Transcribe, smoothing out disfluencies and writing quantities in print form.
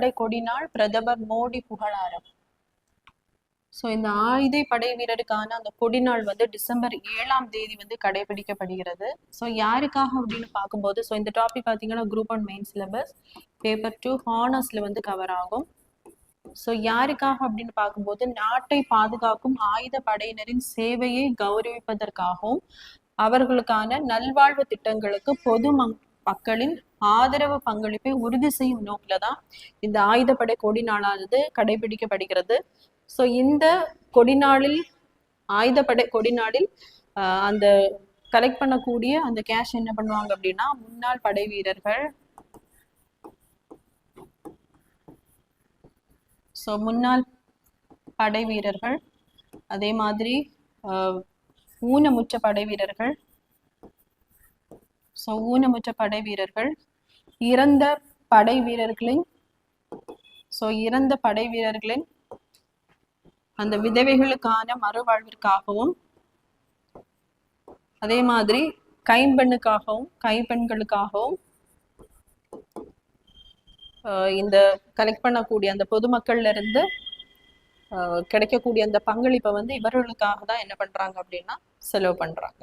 ஆயுதப்படை கொடிநாள் பிரதமர் மோடி புகழாரம். ஸோ இந்த ஆயுதப்படை வீரருக்கான அந்த கொடிநாள் வந்து டிசம்பர் 7ஆம் தேதி வந்து கடைபிடிக்கப்படுகிறது. ஸோ யாருக்காக அப்படின்னு பார்க்கும்போது, ஸோ இந்த டாபிக் பார்த்தீங்கன்னா குரூப் 1 மெயின் சிலபஸ் பேப்பர் 2 ஹானர்ஸ்ல வந்து கவர் ஆகும். ஸோ யாருக்காக அப்படின்னு பார்க்கும்போது, நாட்டை பாதுகாக்கும் ஆயுத படையினரின் சேவையை கௌரவிப்பதற்காகவும் அவர்களுக்கான நல்வாழ்வு திட்டங்களுக்கு பொது மக்களின் ஆதரவு பங்களிப்பை உறுதி செய்யும் நோக்கில தான் இந்த ஆயுதப்படை கொடி நாளானது கடைபிடிக்கப்படுகிறது. ஸோ இந்த கொடிநாளில் ஆயுதப்படை கொடிநாளில் அந்த கலெக்ட் பண்ணக்கூடிய அந்த கேஷ் என்ன பண்ணுவாங்க அப்படின்னா, முன்னாள் படை வீரர்கள், ஸோ முன்னாள் படை வீரர்கள், அதே மாதிரி ஊனமுற்ற படை வீரர்கள், ஸோ ஊனமுற்ற படை வீரர்கள், இறந்த படை வீரர்களின் இறந்த படை வீரர்களின் அந்த விதவைகளுக்கான மறுவாழ்விற்காகவும், அதே மாதிரி கைம்பெண்களுக்காகவும் இந்த கலெக்ட் பண்ணக்கூடிய அந்த பொதுமக்கள்ல இருந்து கிடைக்கக்கூடிய அந்த பங்களிப்பை வந்து இவர்களுக்காக தான் என்ன பண்றாங்க அப்படின்னா செலவு பண்றாங்க.